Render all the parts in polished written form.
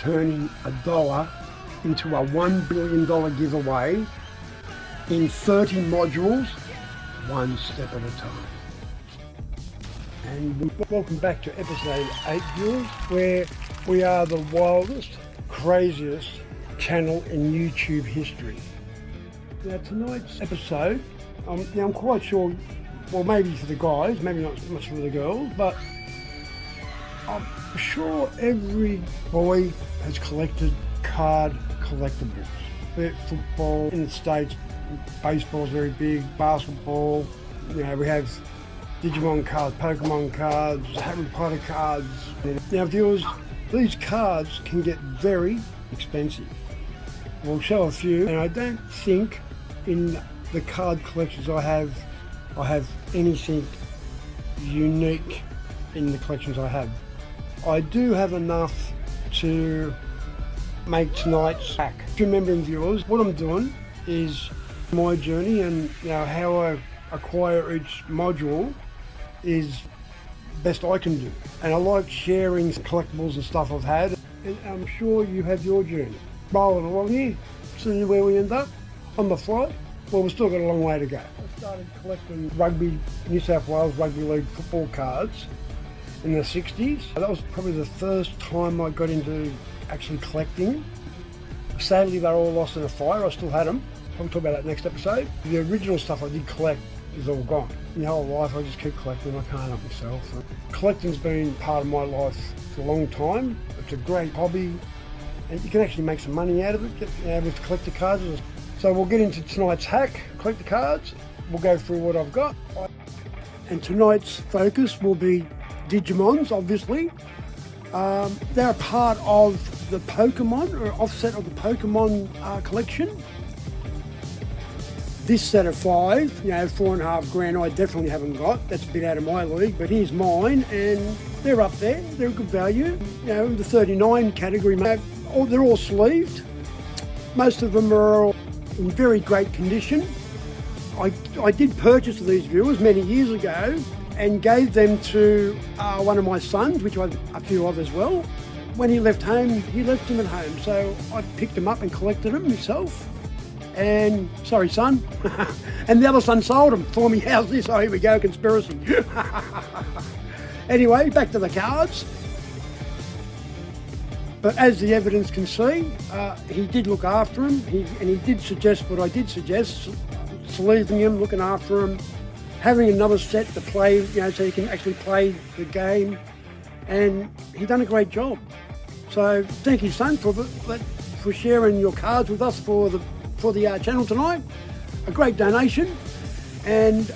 turning $1 into a $1 billion giveaway in 30 modules, one step at a time. And welcome back to episode 8, viewers, where we are the wildest, craziest channel in YouTube history. Now tonight's episode, I'm quite sure, well maybe for the guys, maybe not so much for the girls, but I'm sure every boy has collected card collectibles. Be it football, in the States, baseball's very big, basketball, you know, we have Digimon cards, Pokemon cards, Harry Potter cards. Now viewers, these cards can get very expensive. We'll show a few, and I don't think in the card collections I have anything unique in the collections I have. I do have enough to make tonight's pack. Remembering viewers, what I'm doing is my journey, and you know how I acquire each module is best I can do. And I like sharing collectibles and stuff I've had, and I'm sure you have your journey. Rolling along here, seeing where we end up on the flight. Well, we've still got a long way to go. I started collecting New South Wales Rugby League football cards in the 60s. That was probably the first time I got into actually collecting. Sadly, they're all lost in a fire. I still had them. I'll talk about that next episode. The original stuff I did collect is all gone. My whole life I just keep collecting. I can't help myself. Collecting's been part of my life for a long time. It's a great hobby, and you can actually make some money out of it with collector cards. So we'll get into tonight's hack, collector cards. We'll go through what I've got. And tonight's focus will be Digimons, obviously. They're a part of the Pokemon, or offset of the Pokemon collection. This set of 5, you know, $4.5 grand, I definitely haven't got. That's a bit out of my league, but here's mine, and they're up there. They're a good value. You know, the 39 category, they're all sleeved. Most of them are in very great condition. I did purchase these viewers many years ago and gave them to one of my sons, which I have a few of as well. When he left home, he left them at home, so I picked them up and collected them myself. And, sorry son, and the other son sold them for me. How's this? Oh, here we go, conspiracy. Anyway, back to the cards. But as the evidence can see, he did look after them, and he did suggest what I did suggest, sleeving them, looking after them, having another set to play, you know, so you can actually play the game, and he done a great job. So thank you, son, for sharing your cards with us for the channel tonight. A great donation, and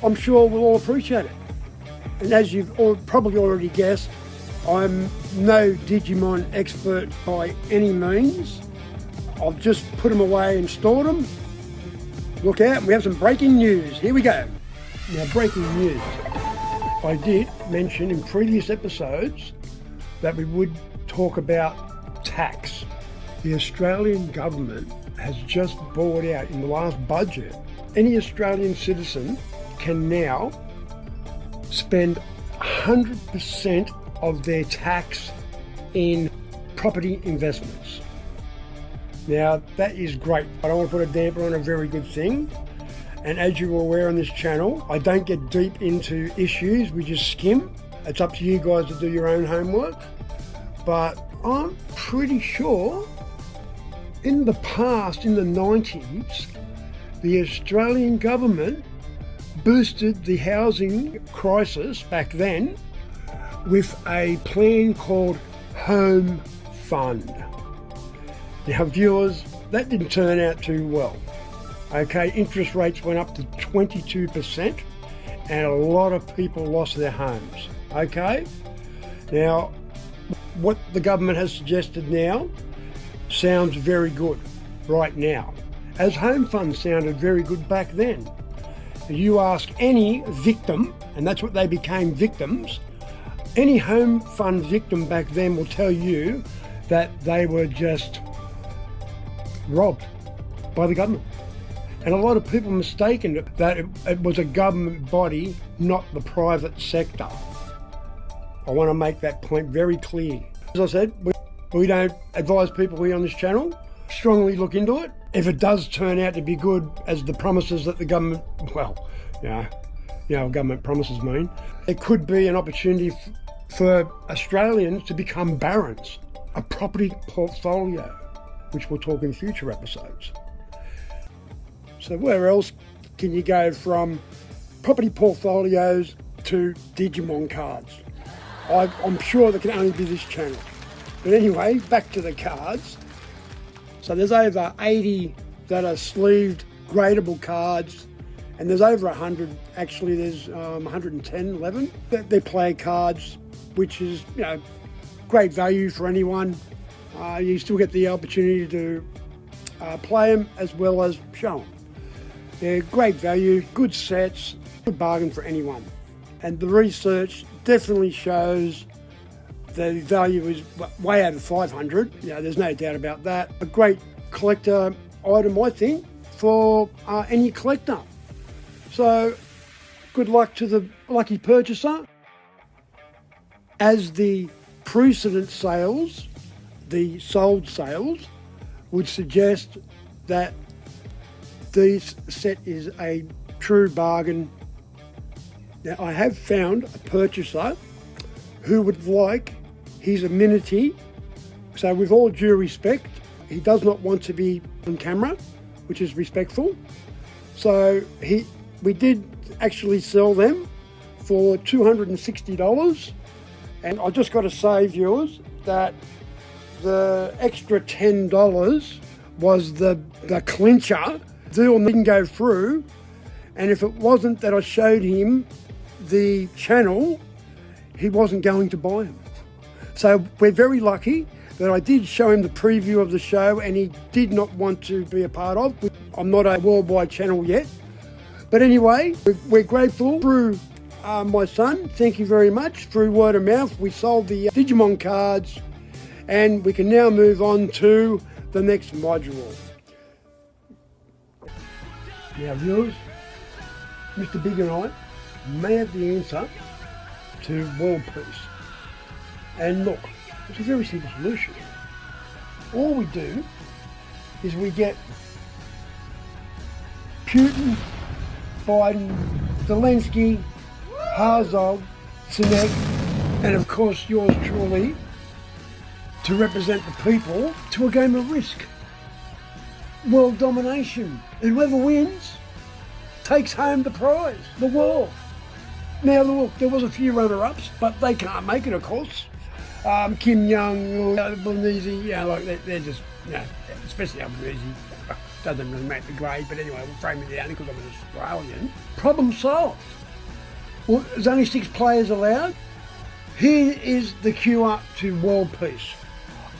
I'm sure we'll all appreciate it. And as you've probably already guessed, I'm no Digimon expert by any means. I've just put them away and stored them. Look out, we have some breaking news. Here we go. Now, breaking news. I did mention in previous episodes that we would talk about tax. The Australian government has just bought out in the last budget. Any Australian citizen can now spend 100% of their tax in property investments. Now that is great. I don't want to put a damper on a very good thing. And as you are aware on this channel, I don't get deep into issues, we just skim. It's up to you guys to do your own homework. But I'm pretty sure in the past, in the 90s, the Australian government boosted the housing crisis back then with a plan called Home Fund. Now viewers, that didn't turn out too well. Okay, interest rates went up to 22% and a lot of people lost their homes. Okay, now what the government has suggested now sounds very good right now, as Home Fund sounded very good back then. You ask any victim, and that's what they became, victims, any Home Fund victim back then will tell you that they were just robbed by the government. And a lot of people mistaken that it was a government body, not the private sector. I want to make that point very clear. As I said, We don't advise people here on this channel. Strongly look into it. If it does turn out to be good as the promises that the government, government promises mean, it could be an opportunity for Australians to become barons, a property portfolio, which we'll talk in future episodes. So where else can you go from property portfolios to Digimon cards? I'm sure there can only be this channel. But anyway, back to the cards. So there's over 80 that are sleeved gradable cards, and there's over 100, actually there's 110, 11. They're player cards, which is, great value for anyone. You still get the opportunity to play them as well as show them. They're great value, good sets, good bargain for anyone. And the research definitely shows the value is way over 500. There's no doubt about that. A great collector item, I think, for any collector. So good luck to the lucky purchaser. As the precedent sales, the sold sales, would suggest that this set is a true bargain. Now, I have found a purchaser who would like his amenity. So with all due respect, he does not want to be on camera, which is respectful. So we did actually sell them for $260. And I just got to say, viewers, that the extra $10 was the clincher. Deal didn't go through. And if it wasn't that I showed him the channel, he wasn't going to buy them. So we're very lucky that I did show him the preview of the show and he did not want to be a part of. I'm not a worldwide channel yet. But anyway, we're grateful through my son, thank you very much, through word of mouth. We sold the Digimon cards and we can now move on to the next module. Now viewers, Mr. Big and I may have the answer to world peace. And look, it's a very simple solution. All we do is we get Putin, Biden, Zelensky, Herzog, Sunak, and of course yours truly, to represent the people to a game of Risk. World domination. And whoever wins takes home the prize, the world. Now look, there was a few runner-ups, but they can't make it, of course. Kim Jong, Albanese, they're just, especially Albanese, doesn't really make the grade, but anyway, we'll frame it down because I'm an Australian. Problem solved. Well, there's only 6 players allowed. Here is the cue up to world peace.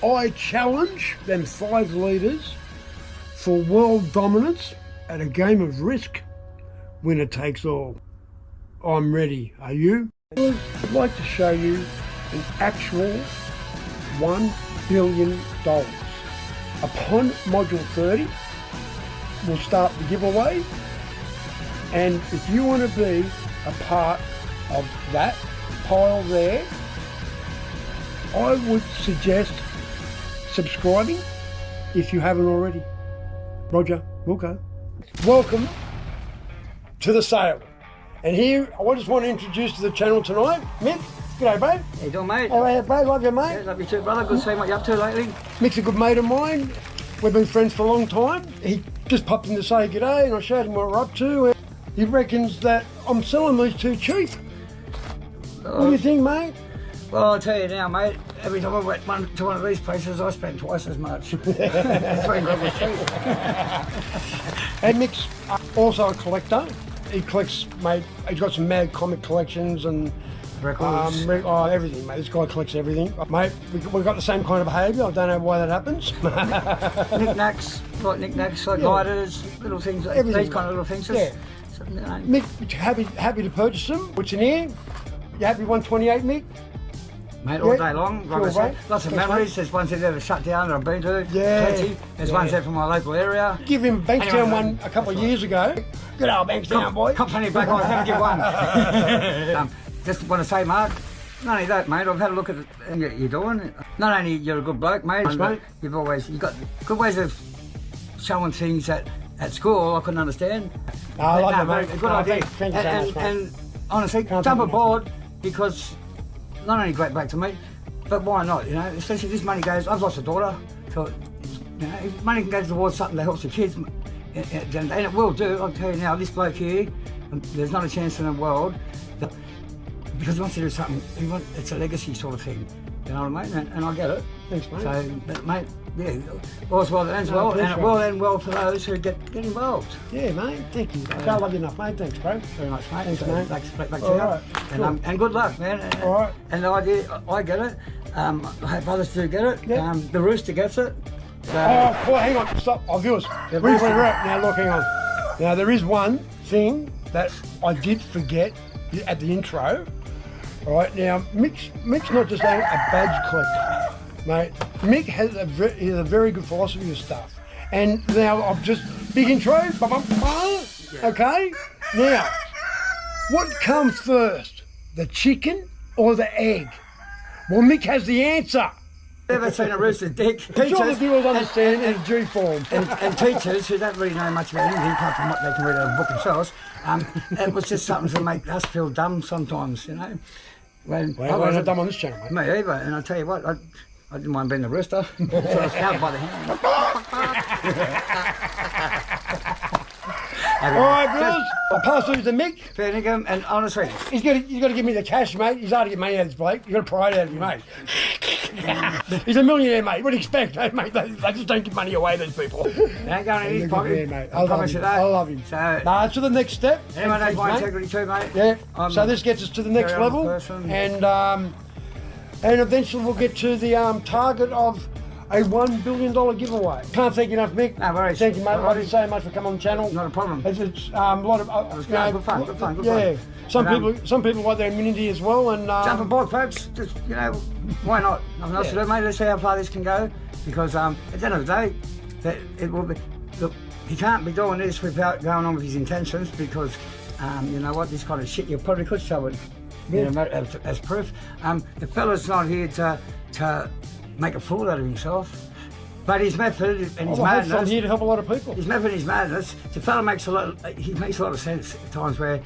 I challenge them 5 leaders for world dominance at a game of Risk. Winner takes all. I'm ready. Are you? I'd like to show you an actual $1 billion. Upon module 30, we'll start the giveaway. And if you want to be a part of that pile there, I would suggest subscribing if you haven't already. Roger, we'll go. Welcome to the sale. And here, I just want to introduce to the channel tonight, Mick. G'day, bro. How you doing, mate? How are you, bro? Love you, mate. Yeah, love you too, brother. Good to see what you're up to lately. Mick's a good mate of mine. We've been friends for a long time. He just popped in to say g'day, and I showed him what we're up to. And he reckons that I'm selling these too cheap. What do you think, mate? Well, I'll tell you now, mate, every time I went to one of these places, I spent twice as much. $3 was cheap. And Mick's also a collector. He collects, mate, he's got some mad comic collections and records. Everything, mate. This guy collects everything. Mate, we've got the same kind of behaviour. I don't know why that happens. Knickknacks, like lighters, little things, everything, these kind of little things. Yeah. So, Mick, happy to purchase them. What's in here? You happy 128, Mick? Mate, all day long. Like I said, lots of memories. There's ones that ever shut down that I've been to. Yeah. Plenty. There's ones there from my local area. Give him Bankstown one a couple of years ago. Good old Bankstown boy. Got plenty back. I was going to give one. Just want to say, Mark, not only that, mate, I've had a look at it and you're doing it. not only you're a good bloke, mate, Thanks, but mate. you've got good ways of showing things that at school I couldn't understand. I like No, that, mate. very good No, idea. thank you so and, much, mate. and honestly, Can't jump thank you enough, aboard because not only great bloke to meet, but why not? You know, especially this money goes. I've lost a daughter, so you know, if money can go towards something that helps the kids, and it will do. I'll tell you now, this bloke here, there's not a chance in the world that, because he wants to do something. It's a legacy sort of thing. You know what I mean? And I get it. Thanks, mate. So, but mate, yeah, all's well that ends No, well, and it appreciate will it. end well for those who get involved. Yeah, mate. Thank you. I can't love you enough, mate. Thanks, bro. Very much, mate. Thanks, So, mate. back to All you. right, cool. And good luck, man. All right. And the idea, I get it. I hope others do get it. Yeah. The rooster gets it. So, Oh, well, hang on. Stop. Oh, viewers. Yeah, We've listen. Now, look, hang on. Now, there is one thing that I did forget at the intro. All right. Now, Mick's not just a badge collector, mate. Mick has he has a very good philosophy of stuff. And now I've just big intro. Okay. Now, what comes first, the chicken or the egg? Well, Mick has the answer. never seen a rooster's dick. I'm sure the Teachers viewers understand in due form. and teachers who don't really know much about anything apart from what they can read out of a book themselves, it was just something to make us feel dumb sometimes, you know. When Well, we're not dumb on this channel, mate. Me either, and I tell you what, I didn't mind being the rooster, so I was held by the hand. All right, viewers, I'll pass through to Mick. Fair dinkum, and honestly, He's got to give me the cash, mate. He's hard to get money out of this bloke. You've got to pry it out of you, mate. He's a millionaire, mate. What do you expect, eh, mate? They just don't give money away, these people. they ain't going in his You're a good pocket. man, mate. I promise you that. I love him. So, Nah, it's to the next step. anyone knows Thanks, my mate. integrity too, mate. Yeah. I'm So this gets us to the next very humble level, person. and eventually we'll get to the target of a $1 billion giveaway. Can't thank you enough, Mick. No worries. Thank you, mate. No Love you worries. so much for coming on the channel. Not a problem. It's a lot of was good, good fun, good fun, good yeah. fun. Some people like their immunity as well, and Jump aboard, folks. Just, you know, why not? Nothing else to do, mate. Let's see how far this can go. Because at the end of the day, that it will be. Look, he can't be doing this without going on with his intentions. Because you know what, this kind of shit you probably could show it. You know, as proof. The fella's not here to make a fool out of himself. But his method and his I'm madness. here to help a lot of people. His method and his madness. The fella makes a lot. He makes a lot of sense at times where,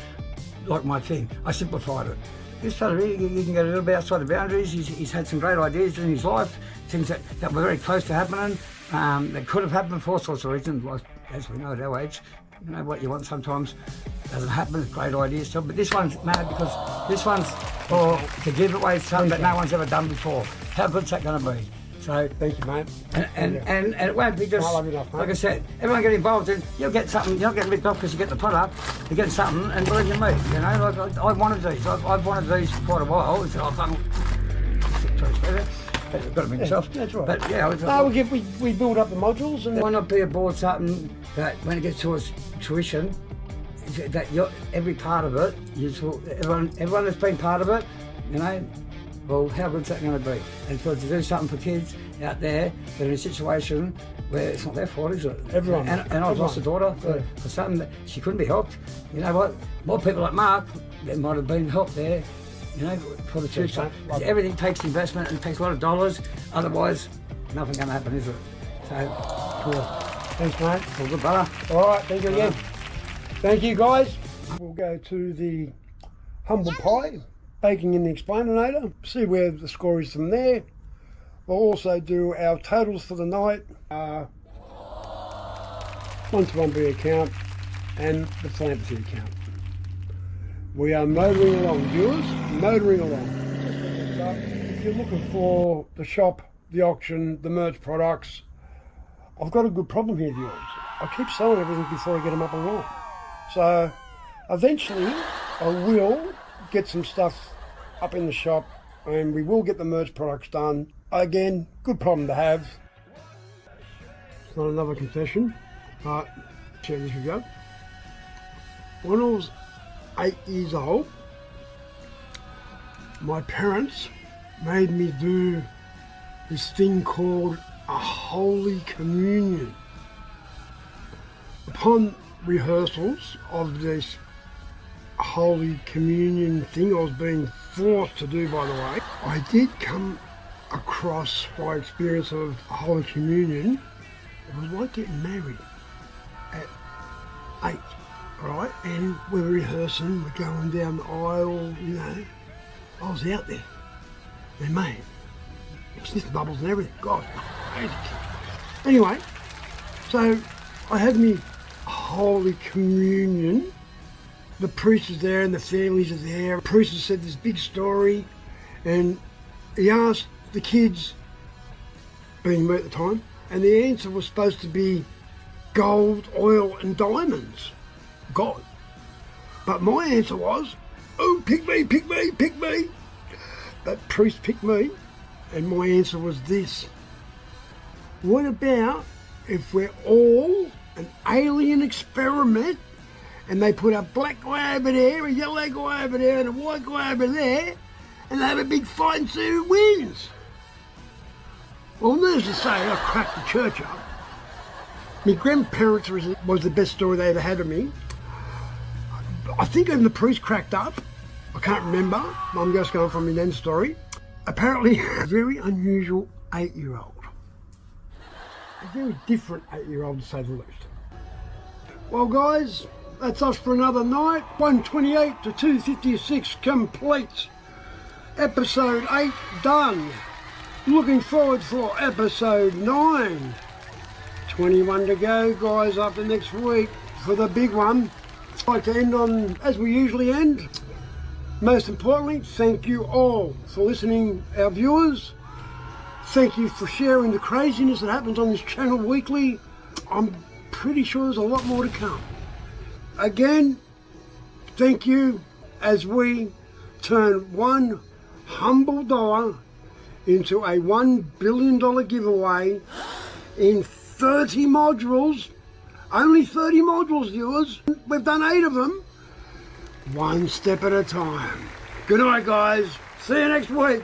like my thing, I simplified it. This fella here, he can get a little bit outside the boundaries. He's had some great ideas in his life, things that were very close to happening, that could have happened for all sorts of reasons. Like, as we know at our age, you know what you want sometimes doesn't happen. Great ideas still, but this one's mad because this one's to give away something that no one's ever done before. How good's that going to be? So Thank you, mate. and it won't be just I love you enough, mate. like I said. Everyone get involved in. You'll get something. You're not getting ripped off because you get the product. You get something, and believe you me, you know. Like I wanted these. I've wanted these for quite a while. So I've done. I've got to be myself. That's right. But yeah, I was, No, we build up the modules and why not be aboard something that when it gets towards tuition, that every part of it, everyone that's been part of it, you know. Well, how good's that going to be? And to do something for kids out there that are in a situation where it's not their fault, is it? Everyone. And I've lost a daughter for something that she couldn't be helped. You know what? More people like Mark, there might have been help there, you know, for the future. mate. Everything takes investment and it takes a lot of dollars. Otherwise, nothing's going to happen, is it? So, cool. thanks, mate. Well, good brother. All right, thank you again. Thank you, guys. We'll go to the humble pie, baking in the explainator, see where the score is from there. We'll also do our totals for the night, 1-to-1 B account and the philanthropy account. We are motoring along, viewers, motoring along. If you're looking for the shop, the auction, the merch products, I've got a good problem here, viewers. I keep selling everything before I get them up and running. So eventually I will get some stuff up in the shop and we will get the merch products done. Again, good problem to have. It's not another confession, but here we go. When I was 8 years old, my parents made me do this thing called a Holy Communion. Upon rehearsals of this Holy Communion thing I was being forced to do, by the way, I did come across my experience of Holy Communion, it was like getting married at 8, right? And we were rehearsing, we're going down the aisle, you know. I was out there. And mate, sniffing bubbles and everything. God, crazy kid. Anyway, so I had me Holy Communion. The priest is there and the families are there. The priest has said this big story and he asked the kids, being me at the time, and the answer was supposed to be gold, oil and diamonds. God. But my answer was, oh, pick me, pick me, pick me. That priest picked me and my answer was this. What about if we're all an alien experiment and they put a black guy over there, a yellow guy over there and a white guy over there and they have a big fight and see who wins? Well, needless to say, I cracked the church up. My grandparents was the best story they ever had of me. I think even the priest cracked up. I can't remember. I'm just going from my nan's story. Apparently, a very unusual 8-year-old. A very different 8-year-old to say the least. Well, guys, that's us for another night. 128 to 256 complete. Episode 8 done. Looking forward for episode 9. 21 to go, guys, after next week for the big one. I'd like to end on, as we usually end, most importantly, thank you all for listening, our viewers. Thank you for sharing the craziness that happens on this channel weekly. I'm pretty sure there's a lot more to come. Again, thank you as we turn one humble dollar into a $1 billion giveaway in 30 modules. Only 30 modules, viewers. We've done 8 of them. One step at a time. Good night, guys. See you next week.